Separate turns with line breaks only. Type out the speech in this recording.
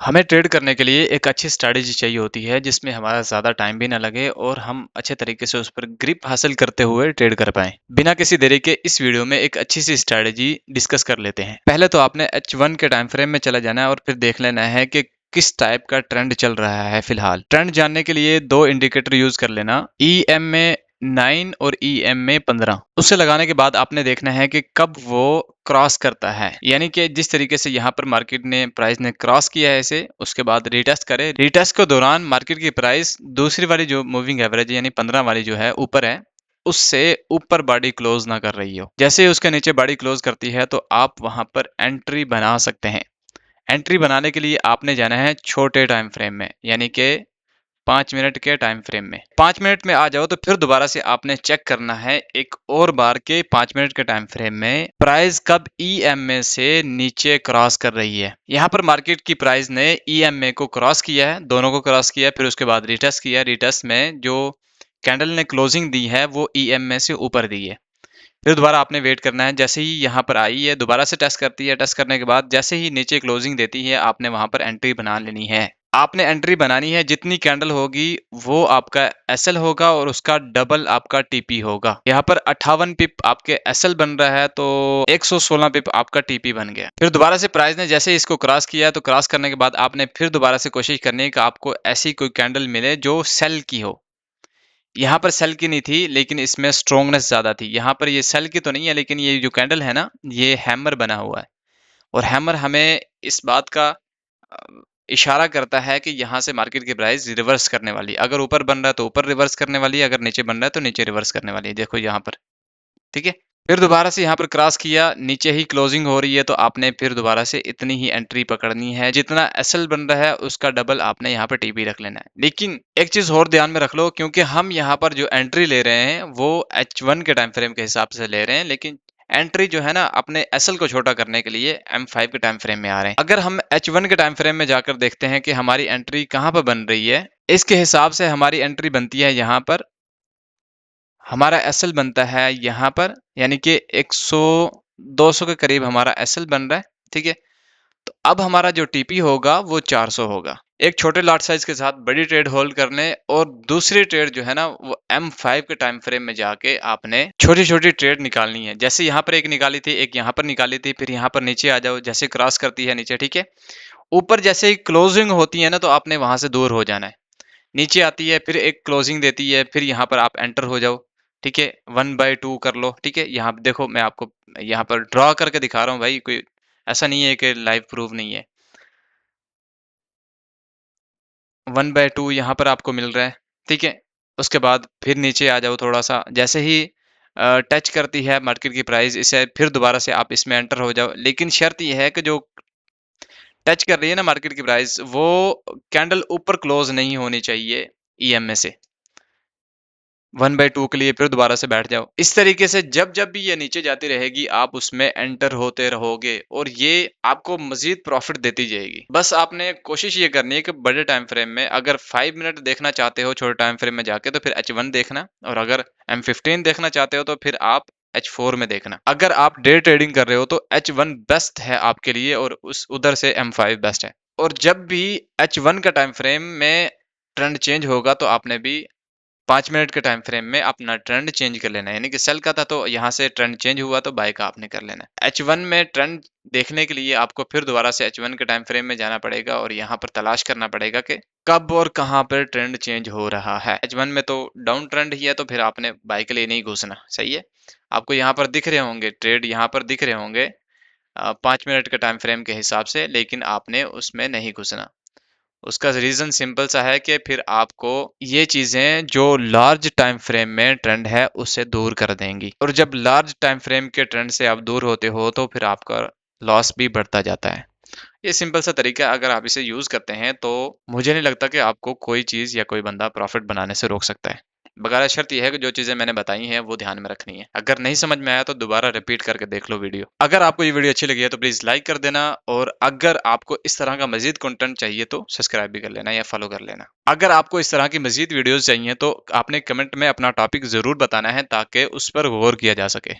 हमें ट्रेड करने के लिए एक अच्छी स्ट्रैटेजी चाहिए होती है जिसमें हमारा ज़्यादा टाइम भी ना लगे और हम अच्छे तरीके से उस पर ग्रिप हासिल करते हुए ट्रेड कर पाएं। बिना किसी देरी के इस वीडियो में एक अच्छी सी स्ट्रैटेजी डिस्कस कर लेते हैं। पहले तो आपने H1 के टाइम फ्रेम में चला जाना है और फिर देख लेना है कि किस टाइप का ट्रेंड चल रहा है। फिलहाल ट्रेंड जानने के लिए दो इंडिकेटर यूज कर लेना, EMA 9 और EMA 15। उसे लगाने के बाद आपने देखना है कि कब वो क्रॉस करता है, यानी कि जिस तरीके से यहाँ पर मार्केट ने प्राइस ने क्रॉस किया है इसे, उसके बाद रिटेस्ट करे। रिटेस्ट के दौरान मार्केट की प्राइस दूसरी वाली जो मूविंग एवरेज यानी 15 वाली जो है ऊपर है, उससे ऊपर बॉडी क्लोज ना कर रही हो। जैसे ही उसके नीचे बॉडी क्लोज करती है तो आप वहां पर एंट्री बना सकते हैं। एंट्री बनाने के लिए आपने जाना है छोटे टाइम फ्रेम में, यानी कि 5 मिनट के टाइम फ्रेम में। 5 मिनट में आ जाओ तो फिर दोबारा से आपने चेक करना है एक और बार के 5 मिनट के टाइम फ्रेम में प्राइस कब EMA से नीचे क्रॉस कर रही है। यहाँ पर मार्केट की प्राइस ने EMA को क्रॉस किया है, दोनों को क्रॉस किया, फिर उसके बाद रिटेस्ट किया। रिटेस्ट में जो कैंडल ने क्लोजिंग दी है वो EMA से ऊपर दी है। फिर दोबारा आपने वेट करना है। जैसे ही यहाँ पर आई है दोबारा से टेस्ट करती है, टेस्ट करने के बाद जैसे ही नीचे क्लोजिंग देती है आपने वहां पर एंट्री बना लेनी है। आपने एंट्री बनानी है, जितनी कैंडल होगी वो आपका SL होगा और उसका डबल आपका TP होगा। यहाँ पर 58 पिप आपके SL बन रहा है तो 116 पिप आपका TP बन गया। फिर दोबारा से प्राइस ने जैसे इसको क्रॉस किया तो क्रॉस करने के बाद आपने फिर दोबारा से कोशिश करनी है कि आपको ऐसी कोई कैंडल मिले जो सेल की हो। यहाँ पर सेल की नहीं थी लेकिन इसमें स्ट्रोंगनेस ज्यादा थी। यहाँ पर ये सेल की तो नहीं है लेकिन ये जो कैंडल है ना, ये हैमर बना हुआ है और हैमर हमें इस बात का इशारा करता है कि यहाँ से मार्केट की प्राइस रिवर्स करने वाली है। अगर ऊपर बन रहा है तो ऊपर रिवर्स करने वाली है, अगर नीचे बन रहा है तो नीचे रिवर्स करने वाली है। देखो यहाँ पर, ठीक है। फिर दोबारा से यहाँ पर क्रॉस किया, नीचे ही क्लोजिंग हो रही है तो आपने फिर दोबारा से इतनी ही एंट्री पकड़नी है, जितना SL बन रहा है उसका डबल आपने यहाँ पर TP रख लेना है। लेकिन एक चीज और ध्यान में रख लो, क्योंकि हम यहाँ पर जो एंट्री ले रहे हैं वो H1 के टाइम फ्रेम के हिसाब से ले रहे हैं, लेकिन एंट्री जो है ना अपने SL को छोटा करने के लिए M5 के टाइम फ्रेम में आ रहे हैं। अगर हम H1 के टाइम फ्रेम में जाकर देखते हैं कि हमारी एंट्री कहाँ पर बन रही है, इसके हिसाब से हमारी एंट्री बनती है यहाँ पर, हमारा SL बनता है यहाँ पर, यानी कि 100 200 के करीब हमारा SL बन रहा है, ठीक है। तो अब हमारा जो TP होगा वो 400 होगा। एक छोटे लॉट साइज के साथ बड़ी ट्रेड होल्ड करने और दूसरी ट्रेड जो है ना वो M5 के टाइम फ्रेम में जाके आपने छोटी छोटी ट्रेड निकालनी है। जैसे यहाँ पर एक निकाली थी, एक यहाँ पर निकाली थी, फिर यहाँ पर नीचे आ जाओ, जैसे क्रॉस करती है नीचे, ठीक है। ऊपर जैसे ही क्लोजिंग होती है ना तो आपने वहां से दूर हो जाना है। नीचे आती है, फिर एक क्लोजिंग देती है, फिर यहाँ पर आप एंटर हो जाओ, ठीक है। 1/2 कर लो, ठीक है। यहाँ देखो मैं आपको यहाँ पर ड्रॉ करके दिखा रहा हूँ भाई, कोई ऐसा नहीं है कि लाइव प्रूफ नहीं है। 1/2 यहाँ पर आपको मिल रहा है, ठीक है। उसके बाद फिर नीचे आ जाओ थोड़ा सा, जैसे ही टच करती है मार्केट की प्राइस इसे, फिर दोबारा से आप इसमें एंटर हो जाओ। लेकिन शर्त यह है कि जो टच कर रही है ना मार्केट की प्राइस, वो कैंडल ऊपर क्लोज नहीं होनी चाहिए EMA से। 1/2 के लिए फिर दोबारा से बैठ जाओ। इस तरीके से जब जब भी ये नीचे जाती रहेगी आप उसमें एंटर होते रहोगे और ये आपको मजीद प्रॉफिट देती जाएगी। बस आपने कोशिश ये करनी है कि बड़े टाइम फ्रेम में अगर 5 मिनट देखना चाहते हो छोटे टाइम फ्रेम में जाके तो फिर H1 देखना, और अगर M15 देखना चाहते हो तो फिर आप H4 में देखना। अगर आप डे ट्रेडिंग कर रहे हो तो H1 बेस्ट है आपके लिए और उस उधर से M5 बेस्ट है। और जब भी H1 का टाइम फ्रेम में ट्रेंड चेंज होगा तो आपने भी 5 मिनट के टाइम फ्रेम में अपना ट्रेंड चेंज कर लेना है। यानी कि सेल का था तो यहाँ से ट्रेंड चेंज हुआ तो बाय का आपने कर लेना है। H1 में ट्रेंड देखने के लिए आपको फिर दोबारा से H1 के टाइम फ्रेम में जाना पड़ेगा और यहाँ पर तलाश करना पड़ेगा कि कब और कहाँ पर ट्रेंड चेंज हो रहा है। H1 में तो डाउन ट्रेंड ही है तो फिर आपने बाय के लिए नहीं घुसना, सही है। आपको यहाँ पर दिख रहे होंगे ट्रेड, यहाँ पर दिख रहे होंगे 5 मिनट के टाइम फ्रेम के हिसाब से, लेकिन आपने उसमें नहीं घुसना। उसका रीजन सिंपल सा है कि फिर आपको ये चीजें जो लार्ज टाइम फ्रेम में ट्रेंड है उससे दूर कर देंगी, और जब लार्ज टाइम फ्रेम के ट्रेंड से आप दूर होते हो तो फिर आपका लॉस भी बढ़ता जाता है। ये सिंपल सा तरीका है, अगर आप इसे यूज करते हैं तो मुझे नहीं लगता कि आपको कोई चीज या कोई बंदा प्रॉफिट बनाने से रोक सकता है। बगैर शर्त यह है कि जो चीजें मैंने बताई हैं वो ध्यान में रखनी है। अगर नहीं समझ में आया तो दोबारा रिपीट करके देख लो वीडियो। अगर आपको ये वीडियो अच्छी लगी है तो प्लीज लाइक कर देना, और अगर आपको इस तरह का मजीद कंटेंट चाहिए तो सब्सक्राइब भी कर लेना या फॉलो कर लेना। अगर आपको इस तरह की मजीद वीडियोस चाहिए तो आपने कमेंट में अपना टॉपिक जरूर बताना है ताकि उस पर गौर किया जा सके।